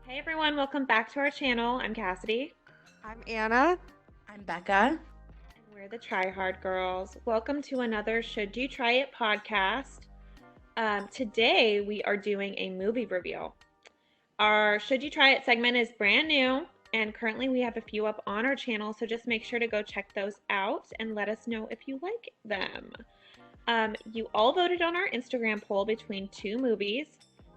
Hey everyone, welcome back to our channel. I'm Cassidy, I'm Anna. I'm Becca. and we're the Try Hard Girls. Welcome to another Should You Try It podcast. Today we are doing a movie review. Our Should You Try It segment is brand new, and currently we have a few up on our channel, so just make sure to go check those out and let us know if you like them. You all voted on our Instagram poll between two movies.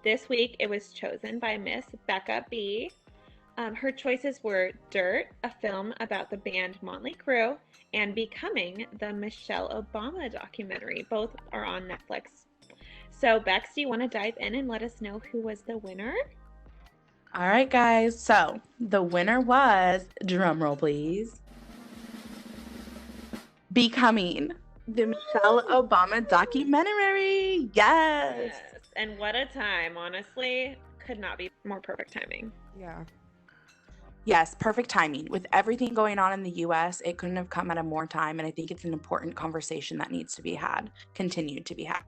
This week it was chosen by Miss Becca B. Her choices were Dirt, a film about the band Motley Crue, and Becoming, the Michelle Obama documentary. Both are on Netflix. So, Bex, do you want to dive in and let us know who was the winner? All right, guys. So the winner was, drum roll please, Becoming, the Michelle Obama documentary. Yes. Yes. And what a time, honestly. Could not be more perfect timing. Yeah. Yes, perfect timing. With everything going on in the US, it couldn't have come at a more time. And I think it's an important conversation that needs to be had, continued to be had.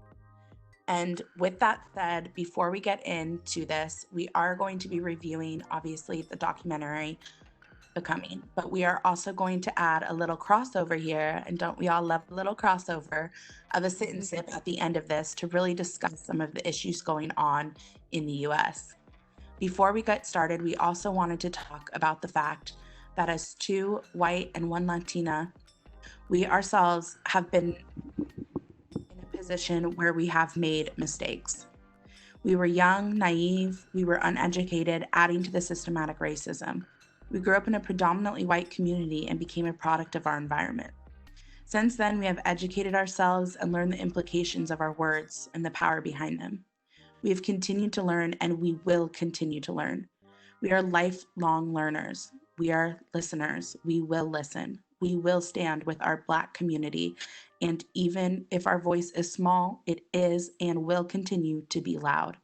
And with that said, before we get into this, we are going to be reviewing, obviously, the documentary Becoming, but we are also going to add a little crossover here. And don't we all love a little crossover of a sit and sip at the end of this to really discuss some of the issues going on in the US? Before we get started, we also wanted to talk about the fact that as two white and one Latina, we ourselves have been in a position where we have made mistakes. We were young, naive, we were uneducated, adding to the systematic racism. We grew up in a predominantly white community and became a product of our environment. Since then, we have educated ourselves and learned the implications of our words and the power behind them. We have continued to learn and we will continue to learn. We are lifelong learners. We are listeners. We will listen. We will stand with our Black community. And even if our voice is small, it is and will continue to be loud.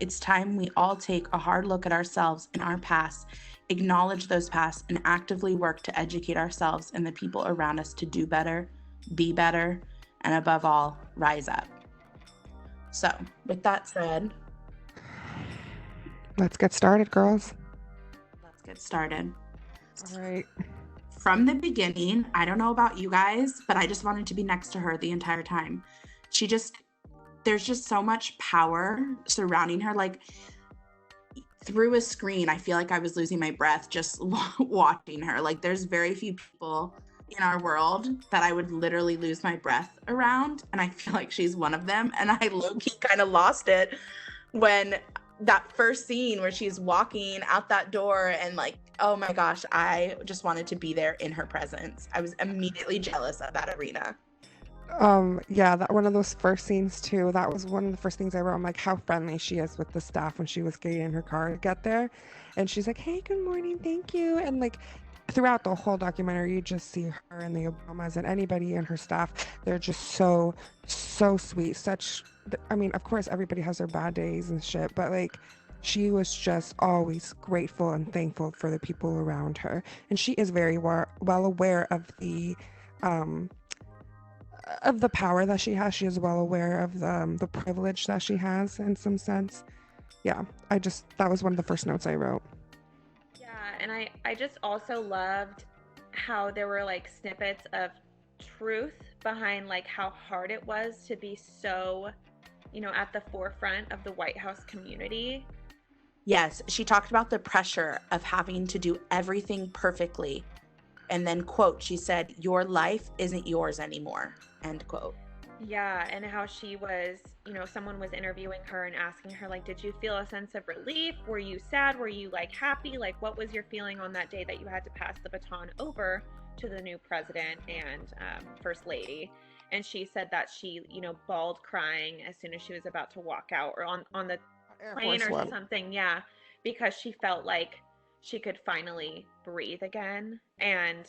It's time we all take a hard look at ourselves and our past, acknowledge those pasts, and actively work to educate ourselves and the people around us to do better, be better, and above all, rise up. So, with that said, Let's get started, girls. let's get started. All right. From the beginning, I don't know about you guys, but I just wanted to be next to her the entire time. There's just so much power surrounding her. Like, through a screen, I feel like I was losing my breath just watching her. Like, there's very few people in our world that I would literally lose my breath around, and I feel like she's one of them. And I low-key kind of lost it when that first scene where she's walking out that door, and like, oh my gosh, I just wanted to be there in her presence. I was immediately jealous of that arena. Yeah, that one of those first scenes too. That was one of the first things I wrote. I'm like, how friendly she is with the staff when she was getting in her car to get there. And she's like, hey, good morning, thank you. And like throughout the whole documentary, you just see her and the Obamas and anybody in her staff. They're just so sweet. I mean, of course, everybody has their bad days and shit, but like, she was just always grateful and thankful for the people around her. And she is very well aware of the power that she has. She is well aware of the privilege that she has in some sense. Yeah, that was one of the first notes I wrote. Yeah, and I just also loved how there were like snippets of truth behind like how hard it was to be so, at the forefront of the White House community. Yes, she talked about the pressure of having to do everything perfectly. And then, quote, she said, your life isn't yours anymore, end quote. Yeah, and how she was, someone was interviewing her and asking her, like, did you feel a sense of relief? Were you sad? Were you, like, happy? Like, what was your feeling on that day that you had to pass the baton over to the new president and first lady? And she said that she, bawled crying as soon as she was about to walk out or on the plane or something. Yeah, because she felt like she could finally breathe again and,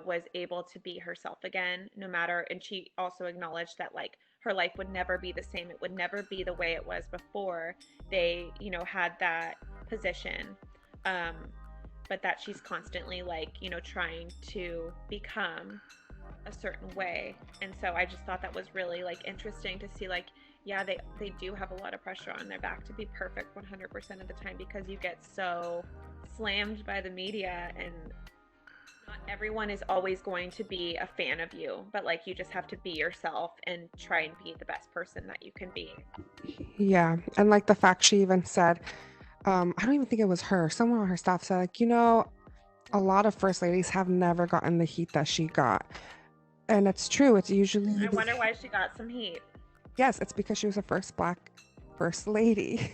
was able to be herself again, no matter. And she also acknowledged that like her life would never be the same. It would never be the way it was before they, had that position. But that she's constantly like, trying to become a certain way. And so I just thought that was really like interesting to see like, yeah, they do have a lot of pressure on their back to be perfect 100% of the time because you get so slammed by the media, and not everyone is always going to be a fan of you, but like you just have to be yourself and try and be the best person that you can be. Yeah, and like the fact she even said, I don't even think it was her. Someone on her staff said, like, a lot of first ladies have never gotten the heat that she got. And it's true. It's usually, I wonder why she got some heat. yes, it's because she was the first black first lady.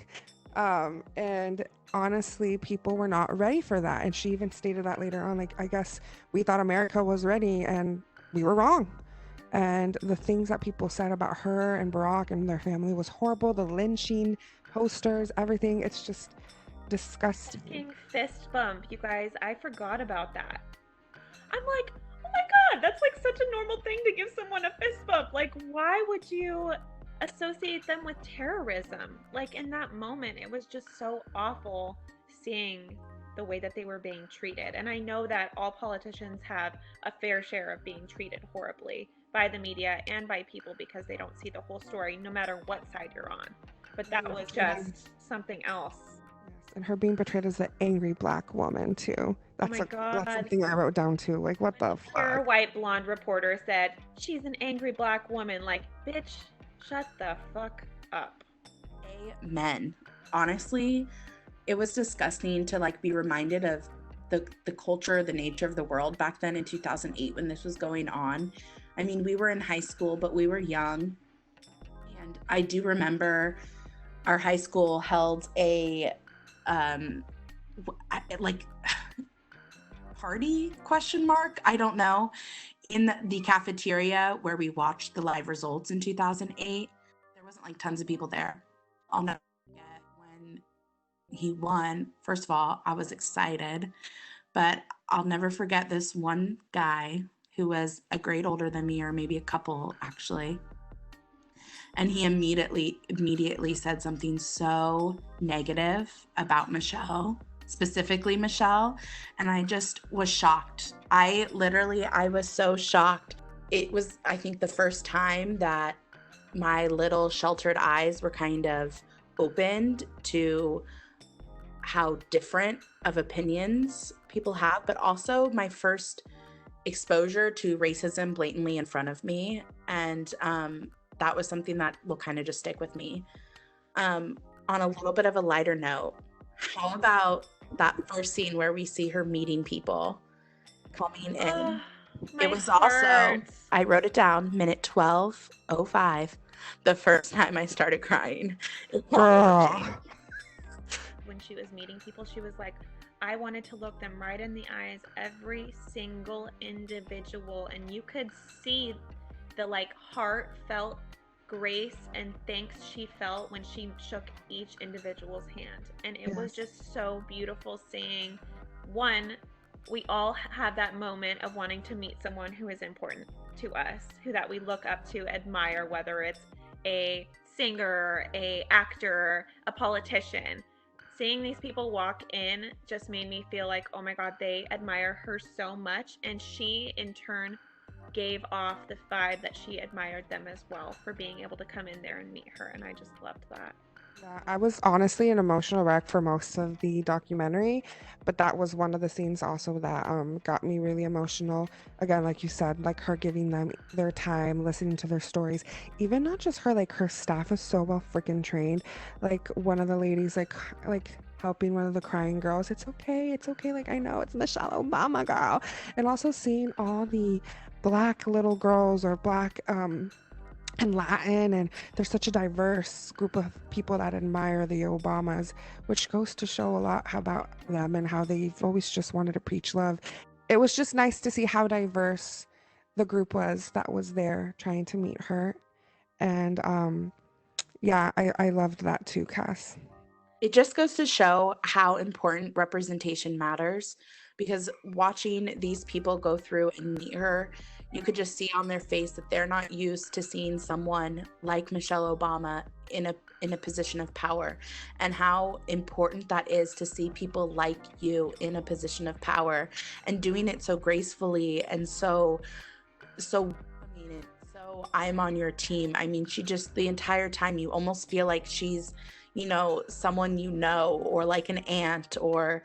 And honestly, people were not ready for that. And she even stated that later on, like, I guess we thought America was ready and we were wrong. And the things that people said about her and Barack and their family was horrible. The lynching, posters, everything. It's just disgusting. Fucking fist bump, you guys. I forgot about that. I'm like, oh my god, that's like such a normal thing to give someone a fist bump. Like, why would you associate them with terrorism? Like, in that moment, it was just so awful seeing the way that they were being treated. And I know that all politicians have a fair share of being treated horribly by the media and by people because they don't see the whole story, no matter what side you're on. But that was just something else. Yes, and her being portrayed as the angry black woman too. That's my like that's God. something I wrote down too. Like, what the Pure fuck? white blonde reporter said, she's an angry black woman. Like, bitch, shut the fuck up. Amen. Honestly, it was disgusting to like be reminded of the culture, the nature of the world back then in 2008 when this was going on. I mean, we were in high school, but we were young. And I do remember our high school held a like party ? I don't know, in the cafeteria where we watched the live results in 2008. There wasn't like tons of people there. I'll never forget when he won. First of all, I was excited, but I'll never forget this one guy who was a grade older than me, or maybe a couple actually. And he immediately said something so negative about Michelle, specifically Michelle. And I just was shocked. I was so shocked. It was, I think, the first time that my little sheltered eyes were kind of opened to how different of opinions people have, but also my first exposure to racism blatantly in front of me. And that was something that will kind of just stick with me. On a little bit of a lighter note, how about that first scene where we see her meeting people coming in? It was also, I wrote it down, minute 12:05, the first time I started crying. Girl. When she was meeting people, she was like, I wanted to look them right in the eyes, every single individual, and you could see the like heartfelt grace and thanks she felt when she shook each individual's hand. And it was just so beautiful seeing, one, we all have that moment of wanting to meet someone who is important to us, who that we look up to, admire, whether it's a singer, a actor, a politician. Seeing these people walk in just made me feel like, oh my God, they admire her so much. And she, in turn, gave off the vibe that she admired them as well for being able to come in there and meet her. And I just loved that. Yeah, I was honestly an emotional wreck for most of the documentary, but that was one of the scenes also that got me really emotional. Again, like you said, like her giving them their time, listening to their stories. Even not just her, like her staff is so well freaking trained. Like one of the ladies, like helping one of the crying girls. It's okay. Like, I know it's Michelle Obama, girl. And also seeing all the black little girls or black and Latin, and there's such a diverse group of people that admire the Obamas, which goes to show a lot about them and how they've always just wanted to preach love. It was just nice to see how diverse the group was that was there trying to meet her. And yeah, I loved that too, Cass. It just goes to show how important representation matters, because watching these people go through and meet her, you could just see on their face that they're not used to seeing someone like Michelle Obama in a position of power, and how important that is to see people like you in a position of power and doing it so gracefully and so So I'm on your team. I mean, she just, the entire time, you almost feel like she's, someone or like an aunt, or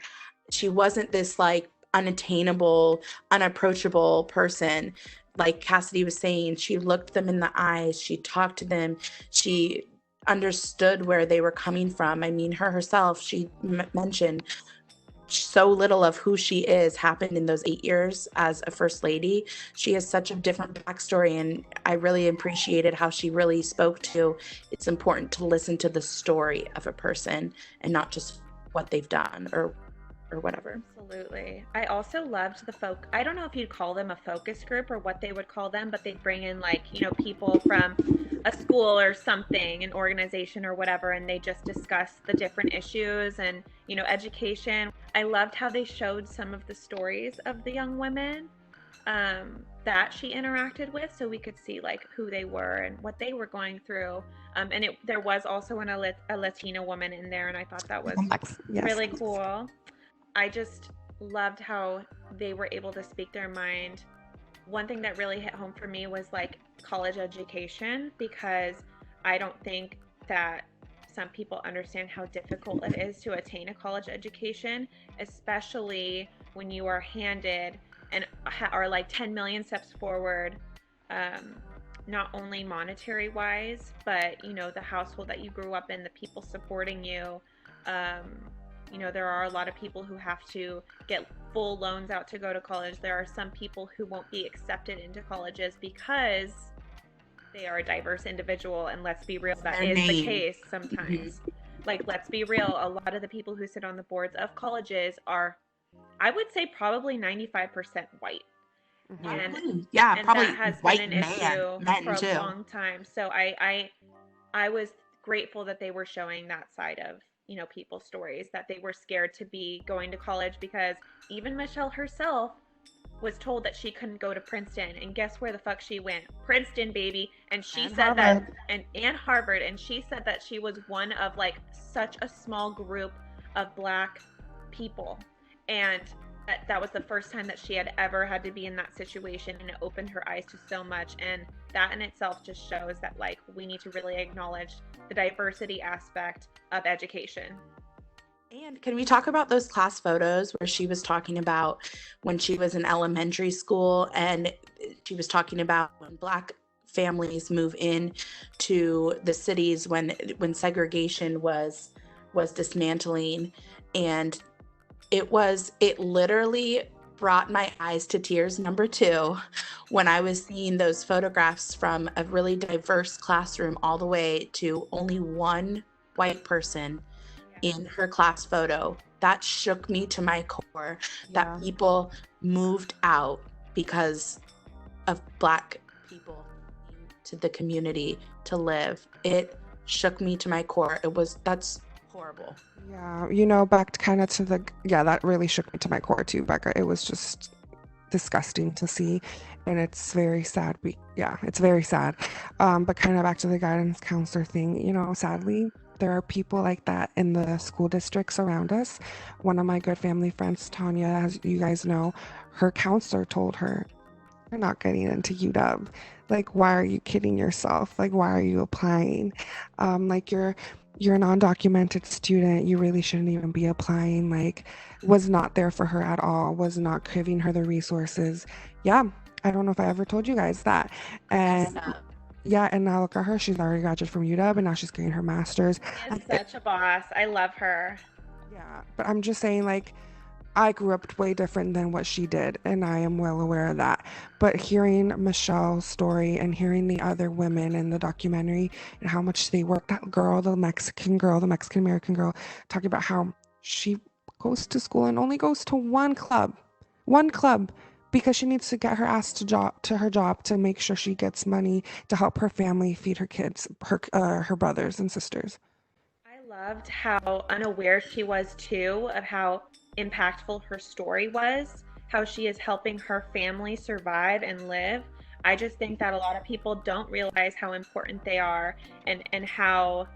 she wasn't this like unattainable, unapproachable person. Like Cassidy was saying, she looked them in the eyes, she talked to them, she understood where they were coming from. I mean, herself, she mentioned so little of who she is happened in those 8 years as a first lady. She has such a different backstory, and I really appreciated how she really spoke to it's important to listen to the story of a person and not just what they've done or whatever. Absolutely. I also loved I don't know if you'd call them a focus group or what they would call them, but they'd bring in like, people from a school or something, an organization or whatever, and they just discuss the different issues and, education. I loved how they showed some of the stories of the young women that she interacted with, so we could see like who they were and what they were going through. And there was also a Latina woman in there, and I thought that was really cool. I just loved how they were able to speak their mind. One thing that really hit home for me was like college education, because I don't think that some people understand how difficult it is to attain a college education, especially when you are handed and are like 10 million steps forward, not only monetary wise, but the household that you grew up in, the people supporting you. There are a lot of people who have to get full loans out to go to college. There are some people who won't be accepted into colleges because they are a diverse individual, and let's be real, that is the case sometimes. Like, let's be real, a lot of the people who sit on the boards of colleges are, I would say, probably 95% white. And probably that has white been an issue men for too. a long time. So I was grateful that they were showing that side of people's stories, that they were scared to be going to college, because even Michelle herself was told that she couldn't go to Princeton, and guess where the fuck she went? Princeton, baby. And she said Harvard. and Harvard, and she said that she was one of like such a small group of Black people, and that was the first time that she had ever had to be in that situation, and it opened her eyes to so much. And that in itself just shows that like we need to really acknowledge the diversity aspect of education. And can we talk about those class photos where she was talking about when she was in elementary school, and she was talking about when Black families move in to the cities when segregation was dismantling, and it literally brought my eyes to tears, number 2, when I was seeing those photographs from a really diverse classroom all the way to only one white person in her class photo. That shook me to my core, that people moved out because of Black people to the community to live. It shook me to my core. That's horrible. Yeah, back to kind of to that really shook me to my core too, Becca. It was just disgusting to see, and it's very sad. It's very sad. But kind of back to the guidance counselor thing, sadly, there are people like that in the school districts around us. One of my good family friends, Tanya, as you guys know, her counselor told her, "You're not getting into UW. Like, why are you kidding yourself? Like, why are you applying? Like, you're an undocumented student. You really shouldn't even be applying." Like, was not there for her at all, was not giving her the resources. I don't know if I ever told you guys that. And and now look at her. She's already graduated from UW, and now she's getting her master's. She is such a boss. I love her. Yeah, but I'm just saying, like, I grew up way different than what she did, and I am well aware of that. But hearing Michelle's story and hearing the other women in the documentary and how much they work, that girl, the Mexican American girl, talking about how she goes to school and only goes to one club, because she needs to get her ass to her job to make sure she gets money to help her family feed her kids, her brothers and sisters. I loved how unaware she was too of how impactful her story was, how she is helping her family survive and live. I just think that a lot of people don't realize how important they are, and how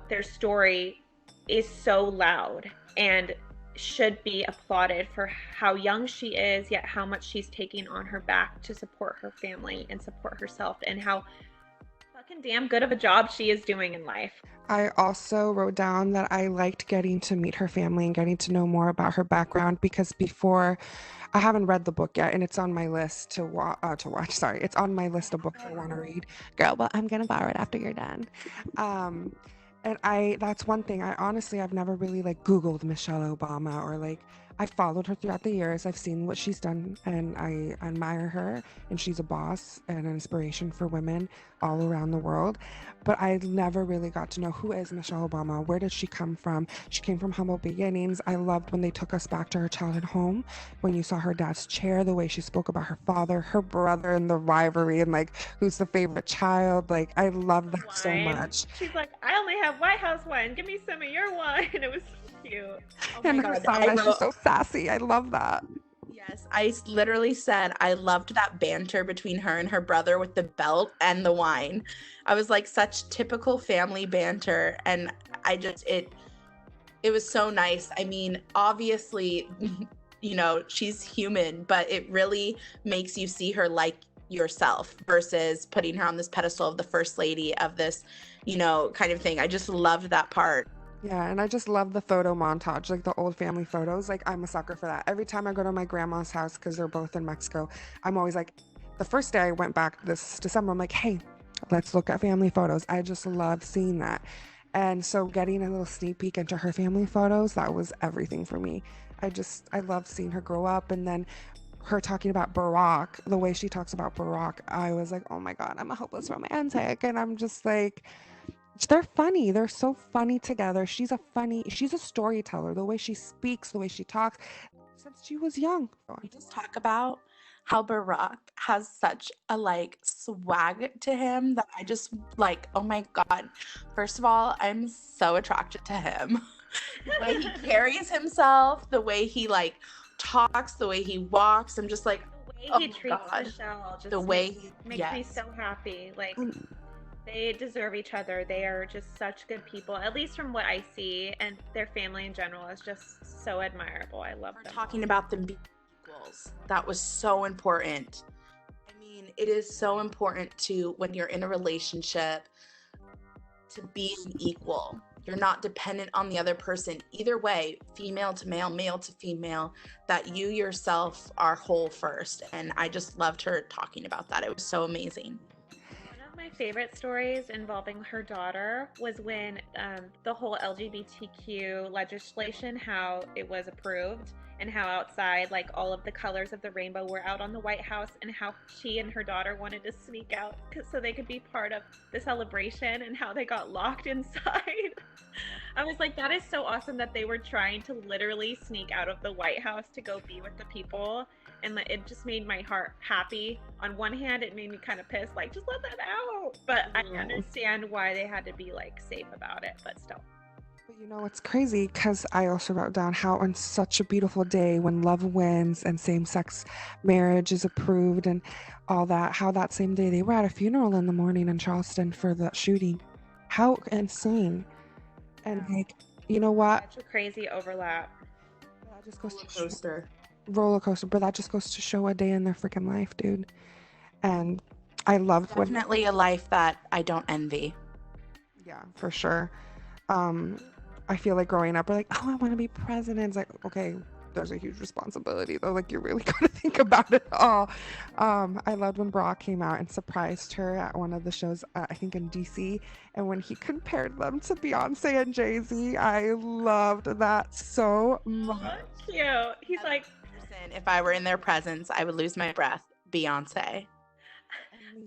their story is so loud, and should be applauded for how young she is, yet how much she's taking on her back to support her family and support herself, and how fucking damn good of a job she is doing in life. I also wrote down that I liked getting to meet her family and getting to know more about her background, because before, I haven't read the book yet, and it's on my list to watch. Sorry, it's on my list of books I want to read, girl. But I'm gonna borrow it after you're done. Um, and that's one thing. I've never really like Googled Michelle Obama, or like I followed her throughout the years. I've seen what she's done, and I admire her. And she's a boss and an inspiration for women all around the world. But I never really got to know, who is Michelle Obama? Where did she come from? She came from humble beginnings. I loved when they took us back to her childhood home, when you saw her dad's chair, the way she spoke about her father, her brother, and the rivalry, and like who's the favorite child. Like, I love that so Wine. much. She's like, I only have White House wine. Give me some of your wine. It was so cute. Oh And my her God, song, I that she's wrote, so sassy. I love that. yes, literally said I loved that banter between her and her brother with the belt and the wine. I was like, such typical family banter, and it was so nice. I mean, obviously, she's human, but it really makes you see her like yourself versus putting her on this pedestal of the first lady of this, kind of thing. I just loved that part. Yeah, and I just love the photo montage, like the old family photos. Like, I'm a sucker for that. Every time I go to my grandma's house, because they're both in Mexico, I'm always like, the first day I went back this December, I'm like, hey, let's look at family photos. I just love seeing that. And so getting a little sneak peek into her family photos, that was everything for me. I love seeing her grow up. And then her talking about Barack, the way she talks about Barack, I was like, oh my God, I'm a hopeless romantic. And I'm just like, they're funny. They're so funny together. She's a storyteller. The way she speaks, the way she talks, since she was young. We just talk about how Barack has such a like swag to him that I just like, oh my God. First of all, I'm so attracted to him. The way he carries himself, the way he like talks, the way he walks. I'm just like, The way oh he my treats God. Michelle just The way makes me yes. so happy. Like, they deserve each other. They are just such good people, at least from what I see, and their family in general is just so admirable. I love We're them. talking about them being equals. That was so important. I mean, it is so important to, when you're in a relationship, to be an equal. You're not dependent on the other person. Either way, female to male, male to female, that you yourself are whole first. And I just loved her talking about that. It was so amazing. One of my favorite stories involving her daughter was when the whole LGBTQ legislation, how it was approved, and how outside, like, all of the colors of the rainbow were out on the White House, and how she and her daughter wanted to sneak out so they could be part of the celebration, and how they got locked inside. I was like, that is so awesome that they were trying to literally sneak out of the White House to go be with the people. And it just made my heart happy. On one hand, it made me kind of pissed, like, just let that out. But I understand why they had to be, like, safe about it, but still. But it's crazy, because I also wrote down how on such a beautiful day when love wins and same-sex marriage is approved and all that, how that same day they were at a funeral in the morning in Charleston for the shooting. How insane. And like, you know what? Such a crazy overlap. That just goes Roller coaster. but that just goes to show a day in their freaking life, dude. And I loved Definitely a life that I don't envy. Yeah, for sure. I feel like growing up, we're like, oh, I want to be president. It's like, okay, there's a huge responsibility though. Like, you really got to think about it all. I loved when Brock came out and surprised her at one of the shows, I think in DC, and when he compared them to Beyonce and Jay-Z, I loved that so much. Cute. He's like, if I were in their presence, I would lose my breath. Beyonce.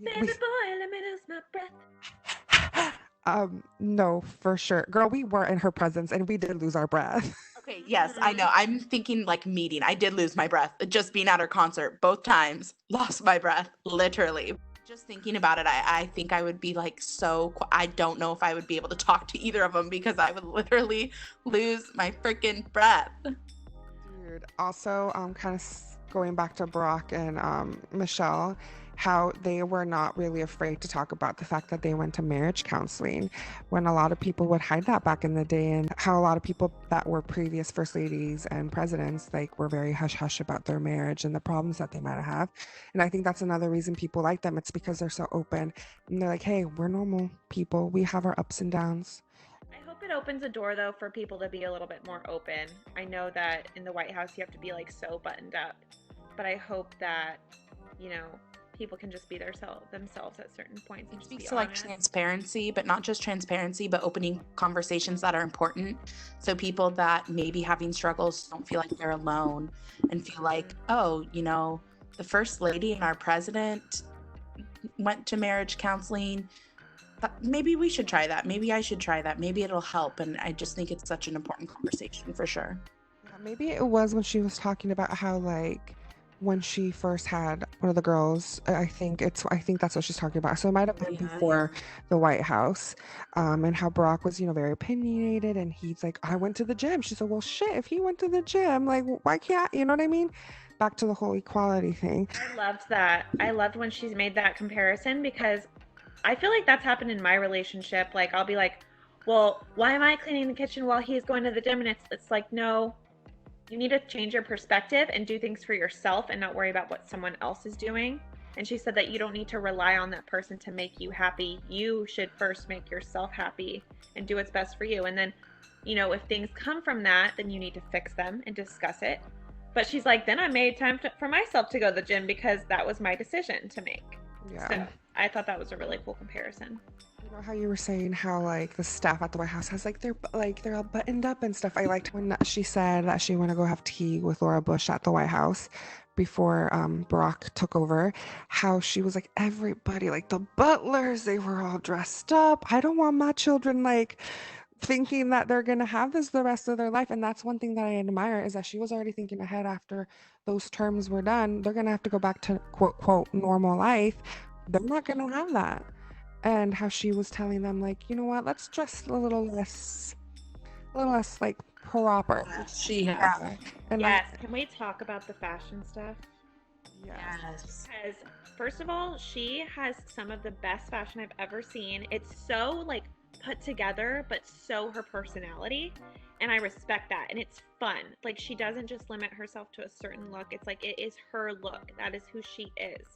baby boy, let me lose my breath. No, for sure. Girl, we were in her presence and we did lose our breath. Okay, yes, I know. I'm thinking like meeting. I did lose my breath. Just being at her concert, both times, lost my breath, literally. Just thinking about it, I think I would be like I don't know if I would be able to talk to either of them because I would literally lose my freaking breath. Dude, also, kind of going back to Brock and Michelle, how they were not really afraid to talk about the fact that they went to marriage counseling when a lot of people would hide that back in the day, and how a lot of people that were previous first ladies and presidents like were very hush hush about their marriage and the problems that they might have. And I think that's another reason people like them. It's because they're so open and they're like, hey, we're normal people, we have our ups and downs. I hope it opens a door though for people to be a little bit more open. I know that in the White House you have to be like so buttoned up, but I hope that, you know, people can just be themselves at certain points and It just speaks be to like honest. transparency, but not just transparency, but opening conversations that are important. So people that may be having struggles don't feel like they're alone and feel like, oh, you know, the first lady and our president went to marriage counseling. Maybe we should try that. Maybe I should try that. Maybe it'll help. And I just think it's such an important conversation for sure. Yeah, maybe it was when she was talking about how like when she first had one of the girls. I think that's what she's talking about. So it might have been before the White House, and how Barack was, very opinionated, and he's like, I went to the gym. She said, well, shit, if he went to the gym, like, why can't, you know what I mean? Back to the whole equality thing. I loved that. I loved when she's made that comparison because I feel like that's happened in my relationship. Like I'll be like, well, why am I cleaning the kitchen while he's going to the gym? And it's like, no, you need to change your perspective and do things for yourself and not worry about what someone else is doing. And she said that you don't need to rely on that person to make you happy. You should first make yourself happy and do what's best for you. And then, if things come from that, then you need to fix them and discuss it. But she's like, then I made time for myself to go to the gym because that was my decision to make. Yeah. So I thought that was a really cool comparison. You know how you were saying how like the staff at the White House has they're all buttoned up and stuff. I liked when she said that she went to go have tea with Laura Bush at the White House before Barack took over. How she was like, everybody, like the butlers, they were all dressed up. I don't want my children like thinking that they're gonna have this the rest of their life. And that's one thing that I admire, is that she was already thinking ahead. After those terms were done, they're gonna have to go back to quote quote normal life. They're not gonna have that. And how she was telling them, like, you know what, let's dress a little less like proper. She has. Yeah. And Yes. Can we talk about the fashion stuff? Yes. Because first of all, she has some of the best fashion I've ever seen. It's so like put together, but so her personality. And I respect that. And it's fun. Like she doesn't just limit herself to a certain look. It's like it is her look. That is who she is.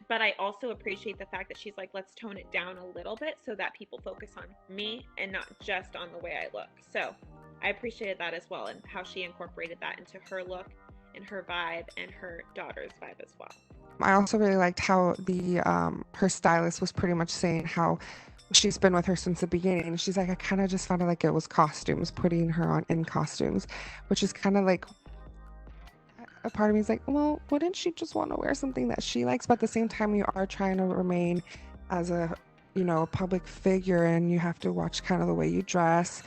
But I also appreciate the fact that she's like, let's tone it down a little bit so that people focus on me and not just on the way I look. So I appreciated that as well, and how she incorporated that into her look and her vibe and her daughter's vibe as well. I also really liked how the her stylist was pretty much saying how she's been with her since the beginning. She's like, I kind of just found it like it was costumes, putting her on in costumes, which is kind of like, a part of me is like, well, wouldn't she just want to wear something that she likes? But at the same time, you are trying to remain as a a public figure, and you have to watch kind of the way you dress.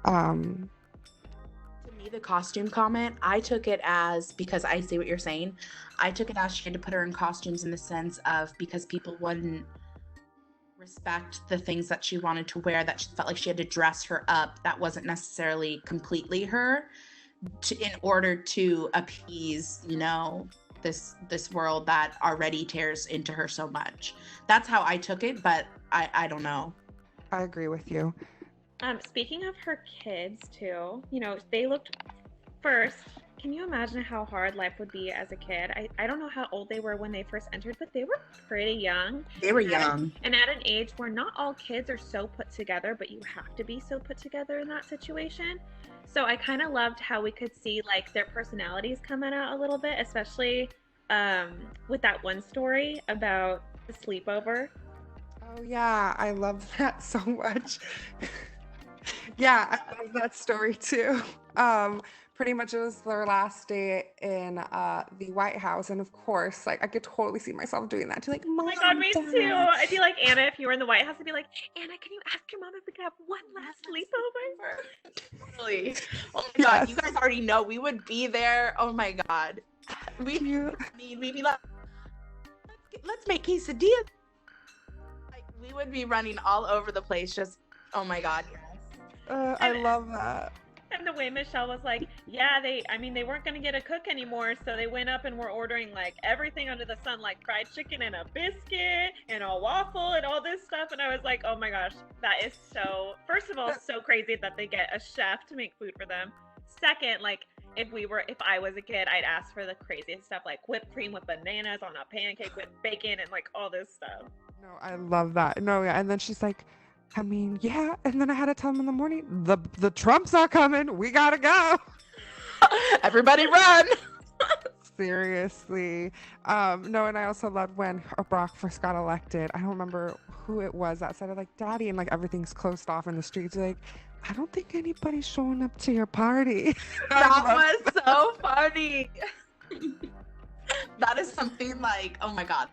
To me, the costume comment, I took it as, because I see what you're saying, I took it as she had to put her in costumes in the sense of because people wouldn't respect the things that she wanted to wear, that she felt like she had to dress her up. That wasn't necessarily completely her. In order to appease, this world that already tears into her so much. That's how I took it, but I don't know. I agree with you. Speaking of her kids too, they looked first. Can you imagine how hard life would be as a kid? I don't know how old they were when they first entered, but they were pretty young. They were young. And at an age where not all kids are so put together, but you have to be so put together in that situation. So I kind of loved how we could see like their personalities coming out a little bit, especially with that one story about the sleepover. Oh yeah, I love that so much. Yeah, I love that story too. Pretty much it was their last day in the White House, and of course, like I could totally see myself doing that too. Like, Oh my God, me too. I'd be like Anna if you were in the White House. I'd be like, Anna, can you ask your mom if we could have one last sleepover? Totally. Oh my God, you guys already know we would be there. Oh my God, we'd be like, let's make quesadillas. Like we would be running all over the place. Just oh my God, yes. I love that. And the way Michelle was like, yeah, they weren't going to get a cook anymore. So they went up and were ordering like everything under the sun, like fried chicken and a biscuit and a waffle and all this stuff. And I was like, oh my gosh, that is so, first of all, so crazy that they get a chef to make food for them. Second, like, if I was a kid, I'd ask for the craziest stuff, like whipped cream with bananas on a pancake with bacon and like all this stuff. No, I love that. No, yeah. And then she's like, I mean, yeah. And then I had to tell him in the morning, the Trumps are coming. We gotta go. Everybody run. Seriously. No, and I also loved when Barack first got elected. I don't remember who it was that said it, like, Daddy, and like everything's closed off in the streets. Like, I don't think anybody's showing up to your party. That was so funny. That is something like, oh my God.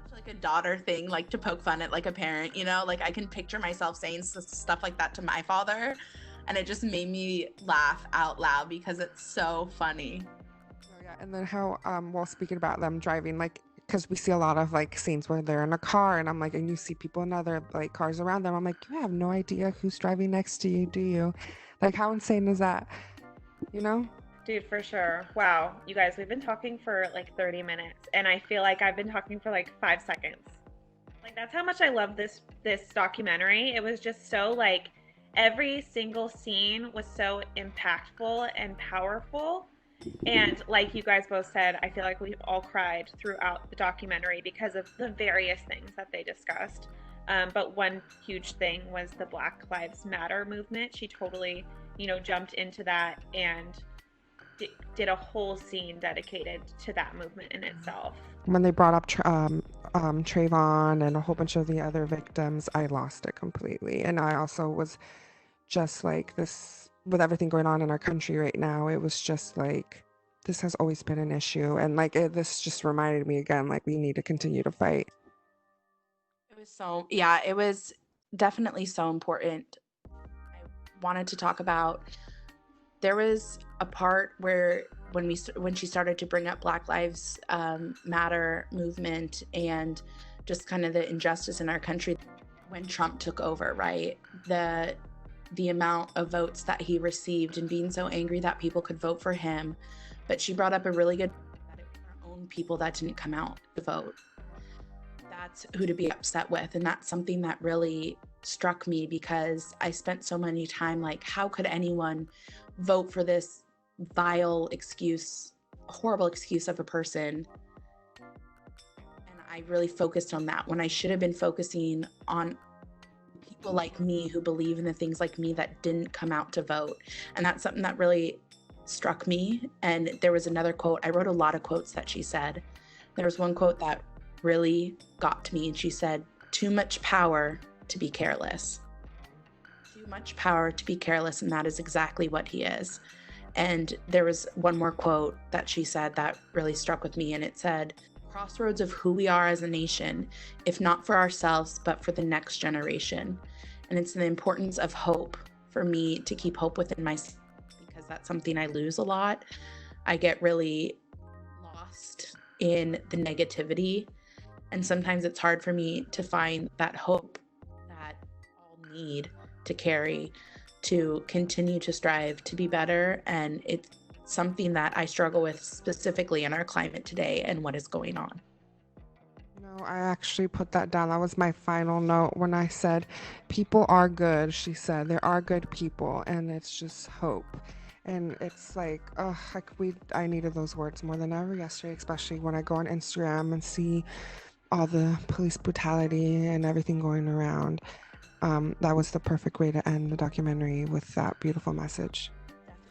Such like a daughter thing, like to poke fun at like a parent, you know? Like I can picture myself saying stuff like that to my father. And it just made me laugh out loud because it's so funny. Oh, yeah. And then how, well, speaking about them driving, like, because we see a lot of like scenes where they're in a car and I'm like, and you see people in other like cars around them. I'm like, you have no idea who's driving next to you, do you? Like, how insane is that? You know? Dude, for sure. Wow. You guys, we've been talking for like 30 minutes and I feel like I've been talking for like 5 seconds. Like that's how much I love this documentary. It was just so like every single scene was so impactful and powerful. And like you guys both said, I feel like we all cried throughout the documentary because of the various things that they discussed. But one huge thing was the Black Lives Matter movement. She totally, jumped into that and did a whole scene dedicated to that movement in itself. When they brought up Trayvon and a whole bunch of the other victims, I lost it completely. And I also was just like this. With everything going on in our country right now, it was just like, this has always been an issue. And like, this just reminded me again, like we need to continue to fight. It was definitely so important. I wanted to talk about, there was a part where when she started to bring up Black Lives Matter movement and just kind of the injustice in our country when Trump took over, right? The amount of votes that he received and being so angry that people could vote for him. But she brought up a really good that it was our own people that didn't come out to vote. That's who to be upset with. And that's something that really struck me because I spent so many time like, how could anyone vote for this vile excuse, horrible excuse of a person? And I really focused on that when I should have been focusing on people like me who believe in the things like me that didn't come out to vote. And that's something that really struck me. And there was another quote. I wrote a lot of quotes that she said. There was one quote that really got to me, and she said, "Too much power to be careless." Too much power to be careless, and that is exactly what he is. And there was one more quote that she said that really struck with me, and it said, "Crossroads of who we are as a nation, if not for ourselves, but for the next generation." And it's the importance of hope for me to keep hope within myself, because that's something I lose a lot. I get really lost in the negativity. And sometimes it's hard for me to find that hope that all need to carry to continue to strive to be better. And it's something that I struggle with specifically in our climate today and what is going on. No, I actually put that down. That was my final note when I said, people are good. She said, there are good people, and it's just hope. And it's like, I needed those words more than ever yesterday, especially when I go on Instagram and see all the police brutality and everything going around. That was the perfect way to end the documentary, with that beautiful message.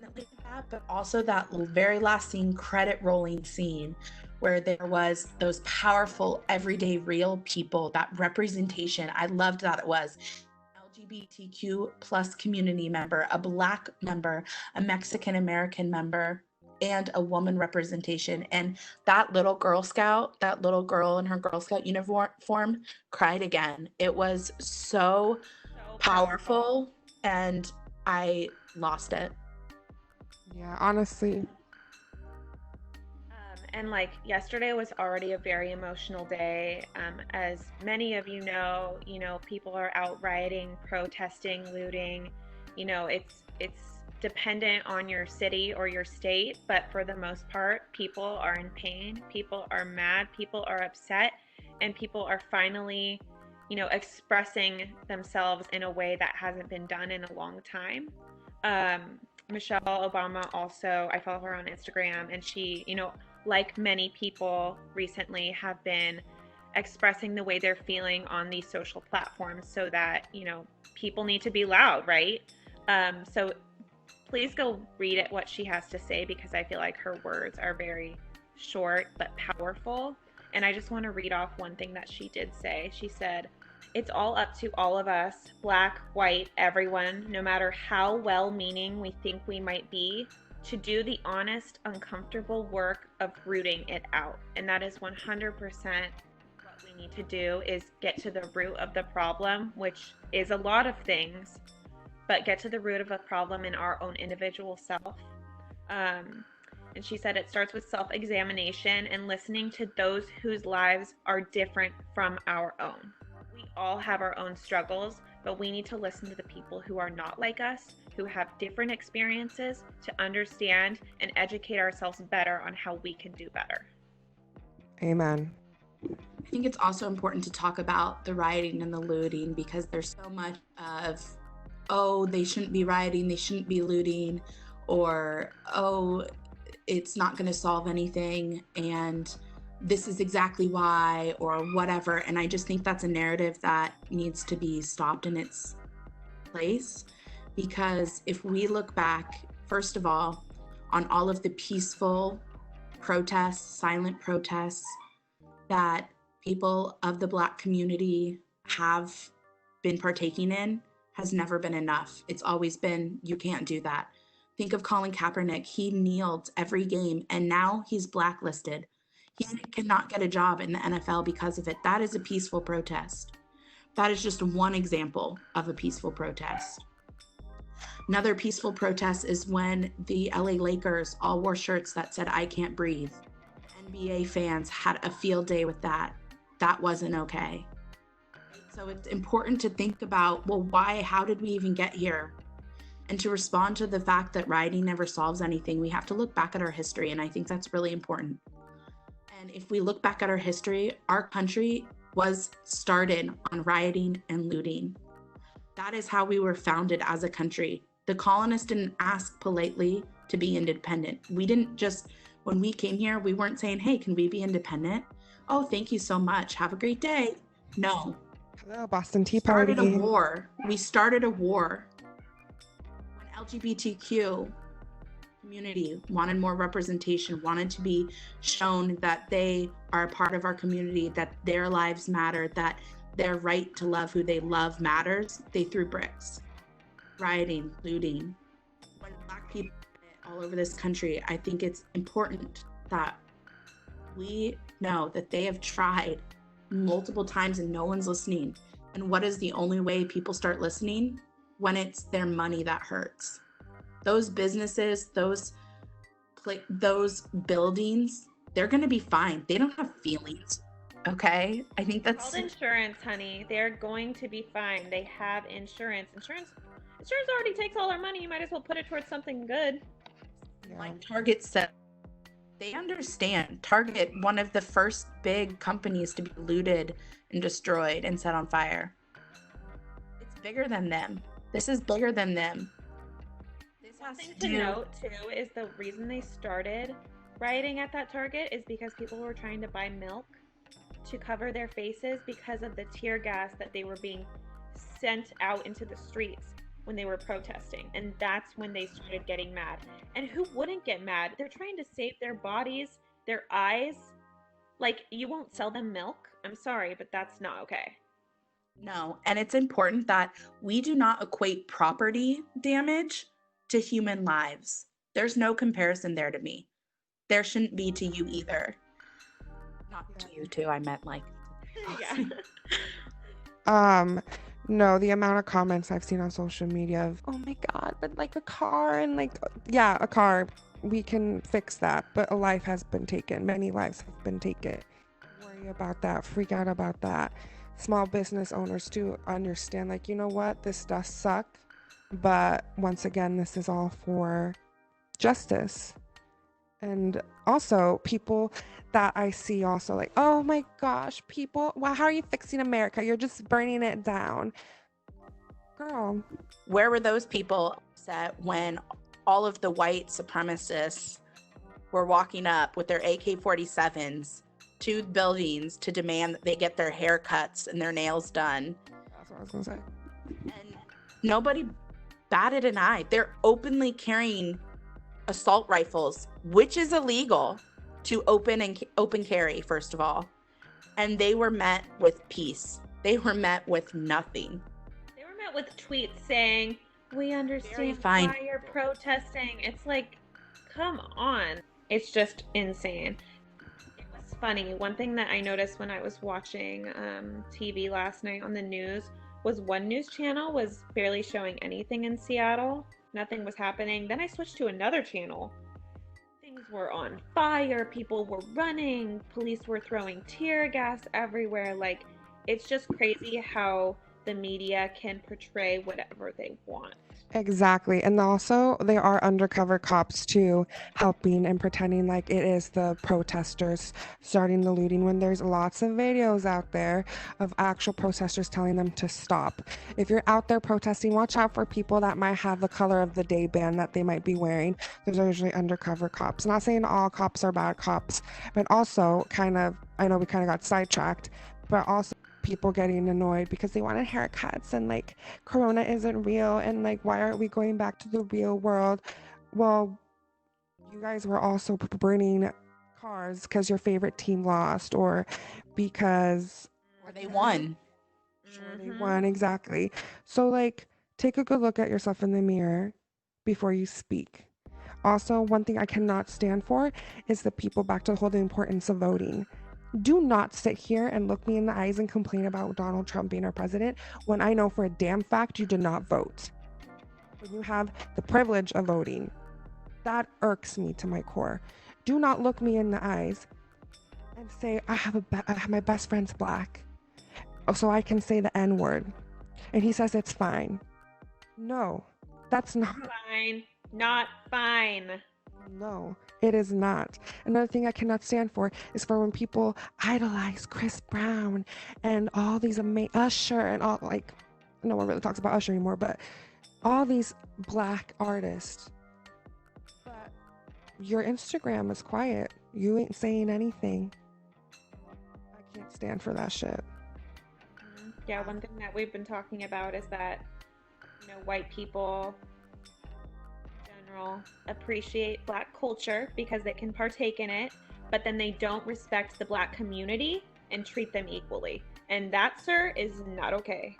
Definitely that, but also that very last scene, credit rolling scene, where there was those powerful, everyday, real people, that representation. I loved that it was LGBTQ plus community member, a Black member, a Mexican American member, and a woman representation. And that little Girl Scout, that little girl in her Girl Scout uniform cried again. It was so powerful, and I lost it. Yeah, honestly. And like yesterday was already a very emotional day. As many of you know, people are out rioting, protesting, looting. It's dependent on your city or your state, but for the most part, people are in pain, people are mad, people are upset, and people are finally, expressing themselves in a way that hasn't been done in a long time. Michelle Obama also, I follow her on Instagram, and she, like many people recently, have been expressing the way they're feeling on these social platforms so that, people need to be loud, right? So please go read it, what she has to say, because I feel like her words are very short but powerful. And I just want to read off one thing that she did say. She said, "It's all up to all of us, black, white, everyone, no matter how well-meaning we think we might be, to do the honest, uncomfortable work of rooting it out." And that is 100% what we need to do, is get to the root of the problem, which is a lot of things, but get to the root of a problem in our own individual self. And she said it starts with self-examination and listening to those whose lives are different from our own. We all have our own struggles, but we need to listen to the people who are not like us, who have different experiences, to understand and educate ourselves better on how we can do better. Amen. I think it's also important to talk about the rioting and the looting, because there's so much of, oh, they shouldn't be rioting, they shouldn't be looting, or, oh, it's not going to solve anything, and this is exactly why, or whatever. And I just think that's a narrative that needs to be stopped in its place, because if we look back, first of all, on all of the peaceful protests, silent protests that people of the Black community have been partaking in, has never been enough. It's always been, you can't do that. Think of Colin Kaepernick. He kneeled every game, and now he's blacklisted. He cannot get a job in the NFL because of it. That is a peaceful protest. That is just one example of a peaceful protest. Another peaceful protest is when the LA Lakers all wore shirts that said, "I can't breathe." NBA fans had a field day with that. That wasn't okay. So it's important to think about, well, why, how did we even get here? And to respond to the fact that rioting never solves anything, we have to look back at our history. And I think that's really important. And if we look back at our history, our country was started on rioting and looting. That is how we were founded as a country. The colonists didn't ask politely to be independent. We didn't just, when we came here, we weren't saying, "Hey, can we be independent? Oh, thank you so much. Have a great day." No. Hello, Boston Tea Started Party. a war. We started a war. When LGBTQ community wanted more representation, wanted to be shown that they are a part of our community, that their lives matter, that their right to love who they love matters, they threw bricks. Rioting, looting. When Black people all over this country, I think it's important that we know that they have tried multiple times and no one's listening. And what is the only way people start listening? When it's their money that hurts. Those businesses, those buildings, they're going to be fine. They don't have feelings. Okay? I think that's called insurance, honey. They're going to be fine. They have insurance. Insurance already takes all our money. You might as well put it towards something good. Yeah. like Target said. They understand. Target, one of the first big companies to be looted and destroyed and set on fire. It's bigger than them. This is bigger than them. This has Something to note too is the reason they started rioting at that Target is because people were trying to buy milk to cover their faces because of the tear gas that they were being sent out into the streets when they were protesting. And that's when they started getting mad. And who wouldn't get mad? They're trying to save their bodies, their eyes. Like, you won't sell them milk? I'm sorry, but that's not okay. No, and it's important that we do not equate property damage to human lives. There's no comparison there to me. There shouldn't be to you either. Not to you too, I meant like. Yeah. No, the amount of comments I've seen on social media of, "Oh my God, but like a car," and like, yeah, a car, we can fix that, but a life has been taken. Many lives have been taken. Worry about that, freak out about that. Small business owners too understand, like, you know what, this does suck, But once again, this is all for justice. And also, people that I see also like, oh my gosh, people, well, how are you fixing America? You're just burning it down. Girl. Where were those people upset when all of the white supremacists were walking up with their AK-47s to buildings to demand that they get their haircuts and their nails done? That's what I was going to say. And nobody batted an eye. They're openly carrying assault rifles, which is illegal to open carry, first of all. And they were met with peace. They were met with nothing. They were met with tweets saying, "We understand fine. why you're protesting." It's like, come on. It's just insane. It was funny. One thing that I noticed when I was watching TV last night on the news was one news channel was barely showing anything in Seattle. Nothing was happening. Then I switched to another channel. Things were on fire. People were running. Police were throwing tear gas everywhere. Like, it's just crazy how the media can portray whatever they want. Exactly. And also, they are undercover cops too, helping and pretending like it is the protesters starting the looting when there's lots of videos out there of actual protesters telling them to stop. If you're out there protesting, watch out for people that might have the color of the day band that they might be wearing. Those are usually undercover cops. Not saying all cops are bad cops, but also I know we kind of got sidetracked, but also people getting annoyed because they wanted haircuts and like corona isn't real and like why aren't we going back to the real world? Well, you guys were also burning cars because your favorite team lost or because they won. They won, exactly. So like take a good look at yourself in the mirror before you speak. Also, one thing I cannot stand for is the people, back to the whole importance of voting. Do not sit here and look me in the eyes and complain about Donald Trump being our president when I know for a damn fact you did not vote. When you have the privilege of voting, that irks me to my core. Do not look me in the eyes and say, my best friend's black, so I can say the N-word. And he says it's fine. No, that's not fine. Not fine. No, it is not. Another thing I cannot stand for is for when people idolize Chris Brown and all these Usher and all, like, no one really talks about Usher anymore, but all these black artists. But your Instagram is quiet. You ain't saying anything. I can't stand for that shit. Yeah, one thing that we've been talking about is that, white people appreciate black culture because they can partake in it, but then they don't respect the black community and treat them equally. And that, sir, is not okay.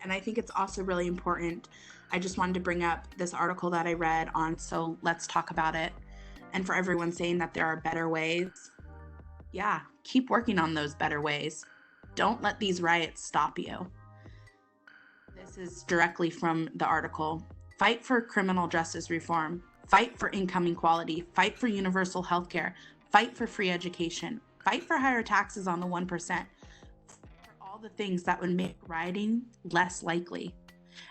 And I think it's also really important. I just wanted to bring up this article that I read on So Let's Talk About It. And for everyone saying that there are better ways, yeah, keep working on those better ways. Don't let these riots stop you. This is directly from the article. Fight for criminal justice reform, fight for income equality, fight for universal health care, fight for free education, fight for higher taxes on the 1%, for all the things that would make rioting less likely.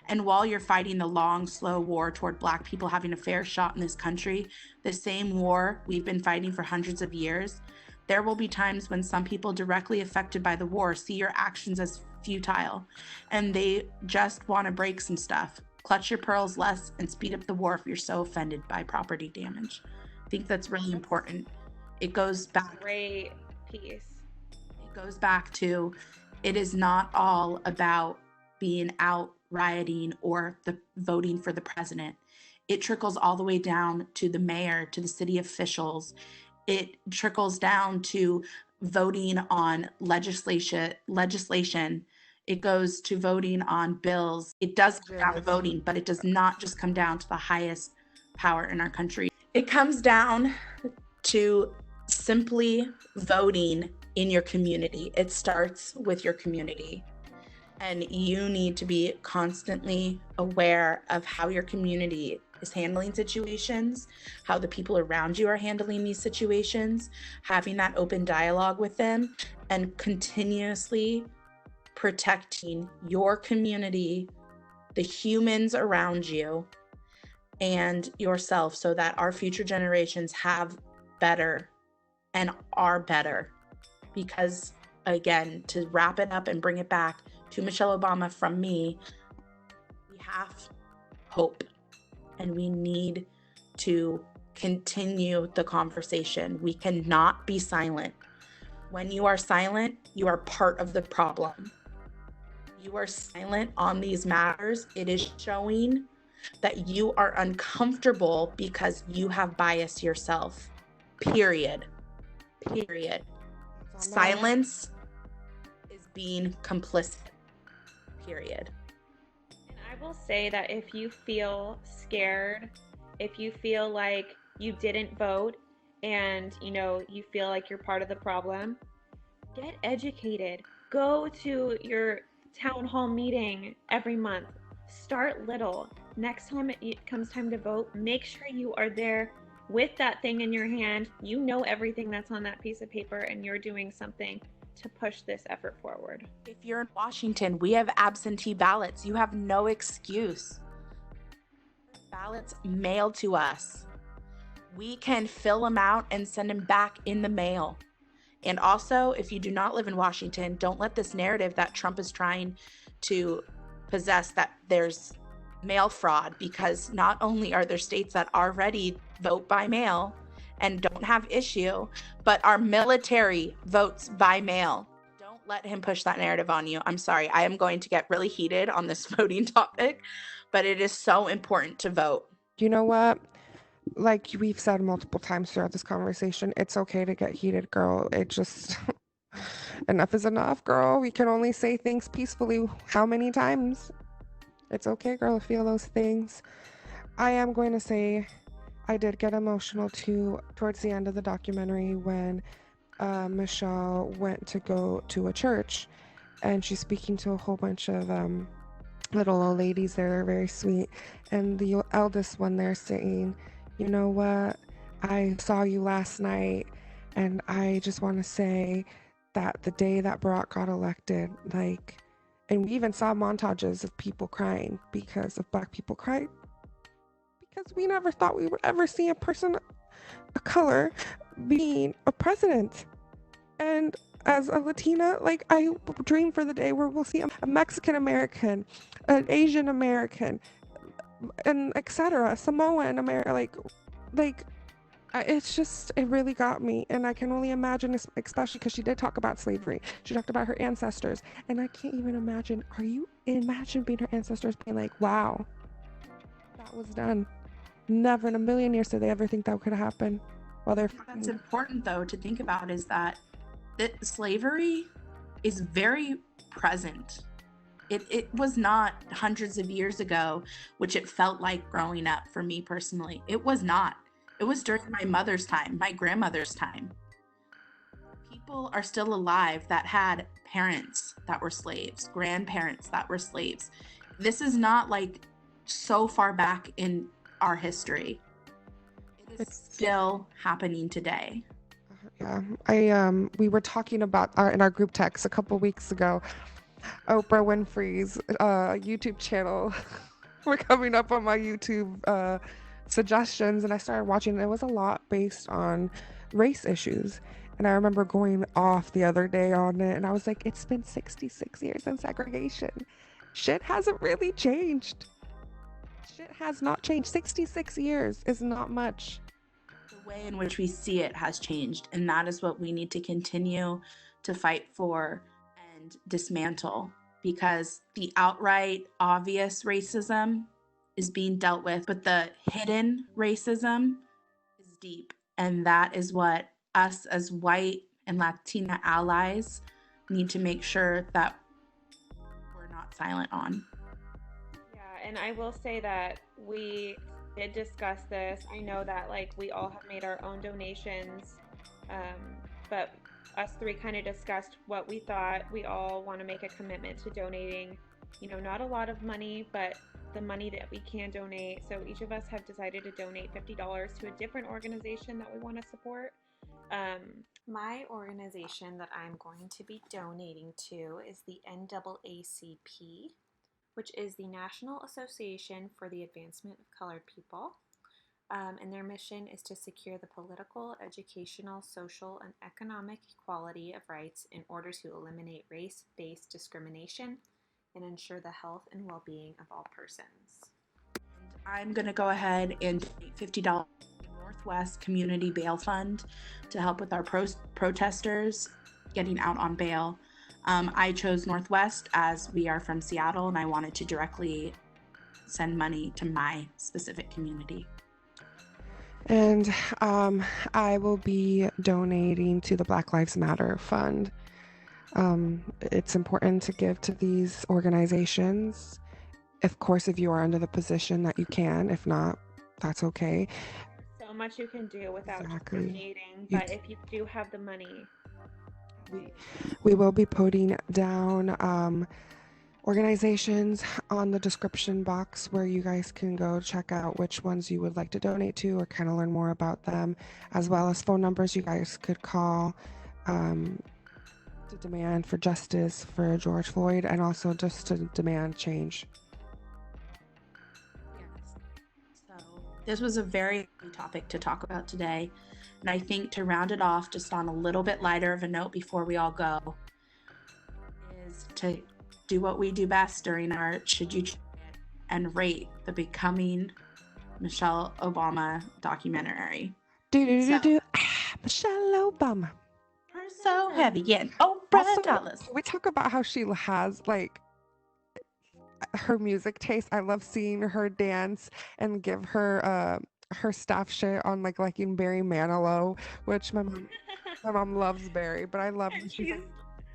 And while you're fighting the long, slow war toward Black people having a fair shot in this country, the same war we've been fighting for hundreds of years, there will be times when some people directly affected by the war see your actions as futile, and they just want to break some stuff. Clutch your pearls less and speed up the war if you're so offended by property damage. I think that's really important. It goes back. Great piece. It goes back to, it is not all about being out rioting or the voting for the president. It trickles all the way down to the mayor, to the city officials. It trickles down to voting on legislation. It goes to voting on bills. It does come down to voting, but it does not just come down to the highest power in our country. It comes down to simply voting in your community. It starts with your community. And you need to be constantly aware of how your community is handling situations, how the people around you are handling these situations, having that open dialogue with them, and continuously protecting your community the humans around you and yourself so that our future generations have better and are better. Because again, to wrap it up and bring it back to Michelle Obama from me, we have hope and we need to continue the conversation. We cannot be silent. When you are silent, you are part of the problem. You are silent on these matters. It is showing that you are uncomfortable because you have bias yourself. Period. Silence is being complicit. Period. And I will say that if you feel scared, if you feel like you didn't vote and you feel like you're part of the problem, get educated. Go to your town hall meeting every month. Start little. Next time it comes time to vote, make sure you are there with that thing in your hand. You know everything that's on that piece of paper and you're doing something to push this effort forward. If you're in Washington, we have absentee ballots. You have no excuse. Ballots mailed to us. We can fill them out and send them back in the mail. And also, if you do not live in Washington, don't let this narrative that Trump is trying to possess that there's mail fraud, because not only are there states that already vote by mail and don't have issue, but our military votes by mail. Don't let him push that narrative on you. I'm sorry. I am going to get really heated on this voting topic, but it is so important to vote. You know what? Like we've said multiple times throughout this conversation, it's okay to get heated, girl. It just enough is enough, girl. We can only say things peacefully how many times? It's okay, girl, to feel those things. I am going to say I did get emotional too towards the end of the documentary when Michelle went to go to a church and she's speaking to a whole bunch of little old ladies that are very sweet, and the eldest one there saying, you know what, I saw you last night and I just want to say that the day that Barack got elected, like, and we even saw montages of people crying because of Black people crying, because we never thought we would ever see a person of color being a president. And as a Latina, like, I dream for the day where we'll see a Mexican American, an Asian American, and etc. Samoan American, it's just, it really got me. And I can only imagine, especially because she did talk about slavery. She talked about her ancestors. And I can't even imagine, imagine being her ancestors being like, wow, that was done. Never in a million years did they ever think that could happen. Well, That's important, though, to think about, is that slavery is very present. It was not hundreds of years ago, which it felt like growing up for me personally. It was not. It was during my mother's time, my grandmother's time. People are still alive that had parents that were slaves, grandparents that were slaves. This is not like so far back in our history. It is still happening today. Yeah, we were talking about in our group text a couple weeks ago, Oprah Winfrey's YouTube channel. We're coming up on my YouTube suggestions, and I started watching, and it was a lot based on race issues. And I remember going off the other day on it, and I was like, it's been 66 years in segregation. Shit hasn't really changed. Shit has not changed. 66 years is not much. The way in which we see it has changed, and that is what we need to continue to fight for and dismantle, because the outright obvious racism is being dealt with, but the hidden racism is deep, and that is what us as white and Latina allies need to make sure that we're not silent on. Yeah, and I will say that we did discuss this. I know that we all have made our own donations, but us three kind of discussed what we thought. We all want to make a commitment to donating, not a lot of money, but the money that we can donate. So each of us have decided to donate $50 to a different organization that we want to support. My organization that I'm going to be donating to is the NAACP. which is the National Association for the Advancement of Colored People. And their mission is to secure the political, educational, social, and economic equality of rights in order to eliminate race-based discrimination and ensure the health and well-being of all persons. I'm going to go ahead and donate $50 to the Northwest Community Bail Fund to help with our protesters getting out on bail. I chose Northwest as we are from Seattle, and I wanted to directly send money to my specific community. And I will be donating to the Black Lives Matter Fund. It's important to give to these organizations. Of course, if you are under the position that you can. If not, that's okay. So much you can do without Exactly. donating, but if you do have the money, we will be putting down organizations on the description box where you guys can go check out which ones you would like to donate to or kind of learn more about them, as well as phone numbers you guys could call to demand for justice for George Floyd, and also just to demand change. Yes. So this was a very good topic to talk about today. And I think to round it off just on a little bit lighter of a note before we all go is to do what we do best during our Should You Try It and rate the Becoming Michelle Obama documentary. Michelle Obama. We're so heavy and Oprah dollars. We talk about how she has like her music taste. I love seeing her dance and give her staff shit on like liking Barry Manilow, which my mom loves Barry, but I love when she's like,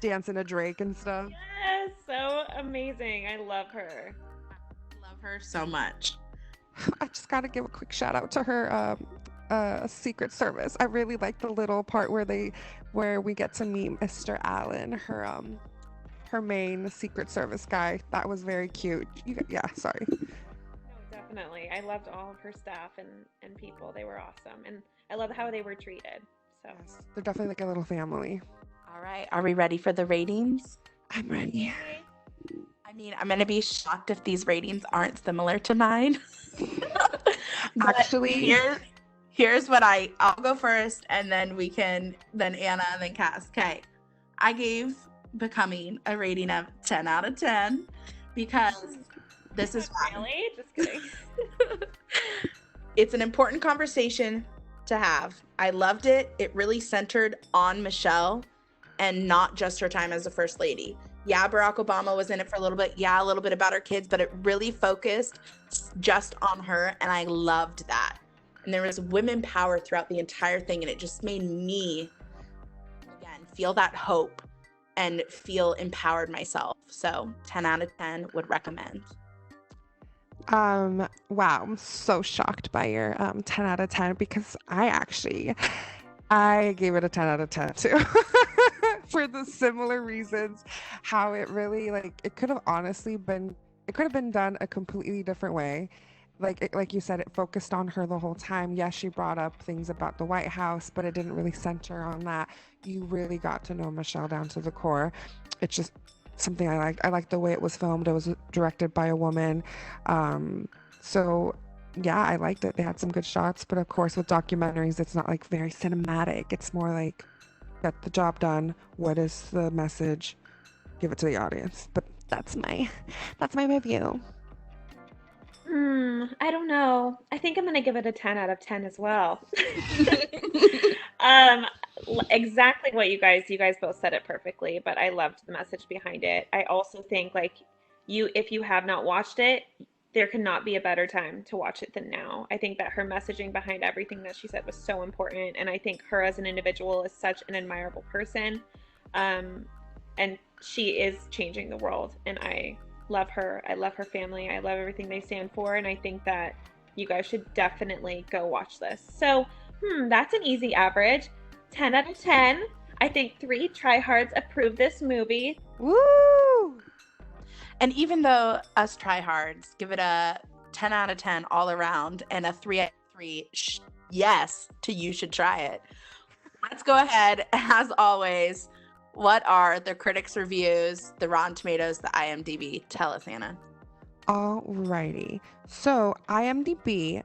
dancing to Drake and stuff. Yes, so amazing. I love her. I love her so much. I just gotta give a quick shout out to her Secret Service. I really like the little part where we get to meet Mr. Allen, her main Secret Service guy. That was very cute. Sorry. No, definitely. I loved all of her staff and people. They were awesome. And I love how they were treated. So yes, they're definitely like a little family. All right, are we ready for the ratings? I'm ready. I mean, I'm gonna be shocked if these ratings aren't similar to mine. Actually, here's what I'll go first, and then Anna, and then Cass. Okay, I gave Becoming a rating of 10 out of 10 because this is really just kidding. It's an important conversation to have. I loved it. It really centered on Michelle and not just her time as a first lady. Yeah, Barack Obama was in it for a little bit. Yeah, a little bit about her kids, but it really focused just on her, and I loved that. And there was women power throughout the entire thing, and it just made me, again, feel that hope and feel empowered myself. So 10 out of 10 would recommend. Wow, I'm so shocked by your 10 out of 10 because I gave it a 10 out of 10 too. For the similar reasons, how it really it could have been done a completely different way. Like you said, it focused on her the whole time. Yes, she brought up things about the White House, but it didn't really center on that. You really got to know Michelle down to the core. It's just something I liked. I liked the way it was filmed. It was directed by a woman. So yeah, I liked it. They had some good shots, but of course with documentaries, it's not like very cinematic. It's more like get the job done. What is the message? Give it to the audience. But that's my review. I don't know. I think I'm gonna give it a 10 out of 10 as well. Exactly what you guys both said it perfectly, but I loved the message behind it. I also think if you have not watched it, there could not be a better time to watch it than now. I think that her messaging behind everything that she said was so important, and I think her as an individual is such an admirable person, and she is changing the world, and I love her. I love her family. I love everything they stand for, and I think that you guys should definitely go watch this. So, that's an easy average. 10 out of 10. I think 3 tryhards approve this movie. Woo! And even though us tryhards give it a 10 out of 10 all around and a 3 out of 3 yes to You Should Try It, let's go ahead. As always, what are the critics' reviews, the Rotten Tomatoes, the IMDb? Tell us, Anna. Alrighty. So IMDb,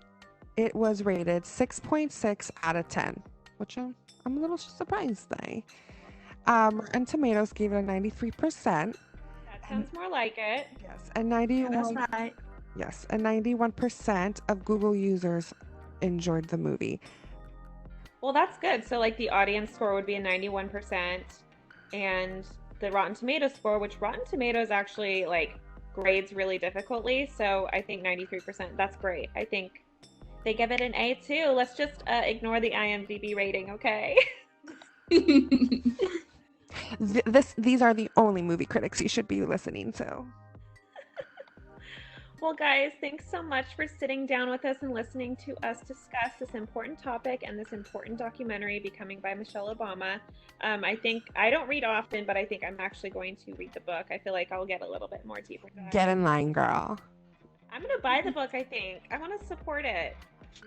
it was rated 6.6 out of 10, which I'm a little surprised by. Rotten Tomatoes gave it a 93%. That sounds more like it. Yes, and 91. That's right. Yes, and 91% of Google users enjoyed the movie. Well, that's good. So like the audience score would be a 91%, and the Rotten Tomatoes score, which Rotten Tomatoes actually like grades really difficultly. So I think 93%. That's great. I think they give it an A too. Let's just ignore the IMDb rating, okay? These are the only movie critics you should be listening to. Well, guys, thanks so much for sitting down with us and listening to us discuss this important topic and this important documentary, Becoming by Michelle Obama. I don't read often, but I think I'm actually going to read the book. I feel like I'll get a little bit more deeper dive. Get in line, girl. I'm going to buy the book, I think. I want to support it.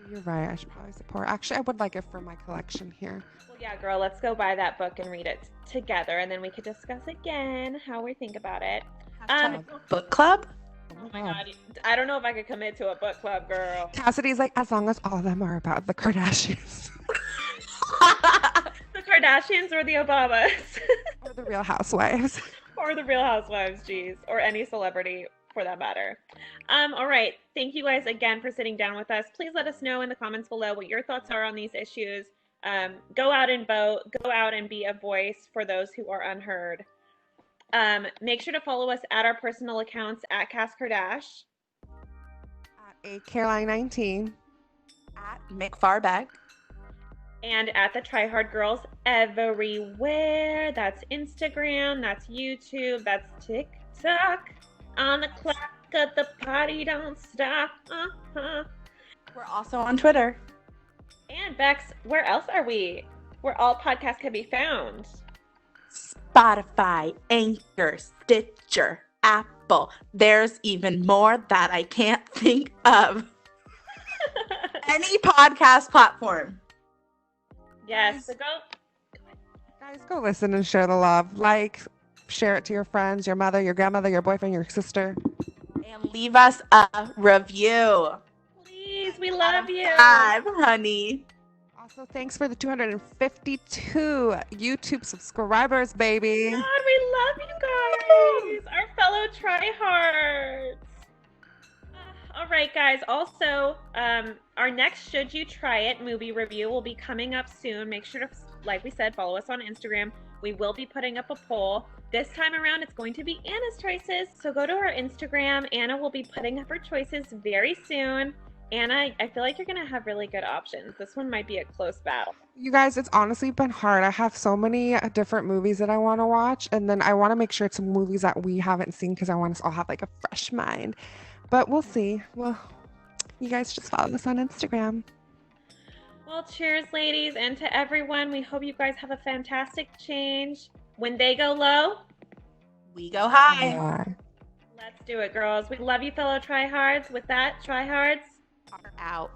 You're right. I should probably support. Actually, I would like it for my collection here. Well, yeah, girl, let's go buy that book and read it together, and then we could discuss again how we think about it. Book club? Oh my God. I don't know if I could commit to a book club, girl. Cassidy's like, as long as all of them are about the Kardashians. The Kardashians or the Obamas. Or the Real Housewives. Or the Real Housewives, geez. Or any celebrity for that matter. All right. Thank you guys again for sitting down with us. Please let us know in the comments below what your thoughts are on these issues. Go out and vote. Go out and be a voice for those who are unheard. Make sure to follow us at our personal accounts at Cass Kardash, At Caroline19, At McFarbeck, and at the Try Hard Girls everywhere. That's Instagram, that's YouTube, that's TikTok. On the clock of the party don't stop. We're also on Twitter. And Bex, where else are we? Where all podcasts can be found. Spotify, Anchor, Stitcher, Apple. There's even more that I can't think of. Any podcast platform. Yes, so guys, go listen and share the love. Like, share it to your friends, your mother, your grandmother, your boyfriend, your sister. And leave us a review. Please, we love you. 5, honey. Also, thanks for the 252 YouTube subscribers, baby. God, we love you guys. Our fellow tryhards. All right, guys. Also, our next Should You Try It movie review will be coming up soon. Make sure to, like we said, follow us on Instagram. We will be putting up a poll. This time around, it's going to be Anna's choices. So go to our Instagram. Anna will be putting up her choices very soon. Anna, I feel like you're going to have really good options. This one might be a close battle. You guys, it's honestly been hard. I have so many different movies that I want to watch, and then I want to make sure it's movies that we haven't seen because I want us all have like a fresh mind. But we'll see. Well, you guys just follow us on Instagram. Well, cheers, ladies, and to everyone. We hope you guys have a fantastic change. When they go low, we go high. Yeah. Let's do it, girls. We love you, fellow tryhards. With that, tryhards Are out.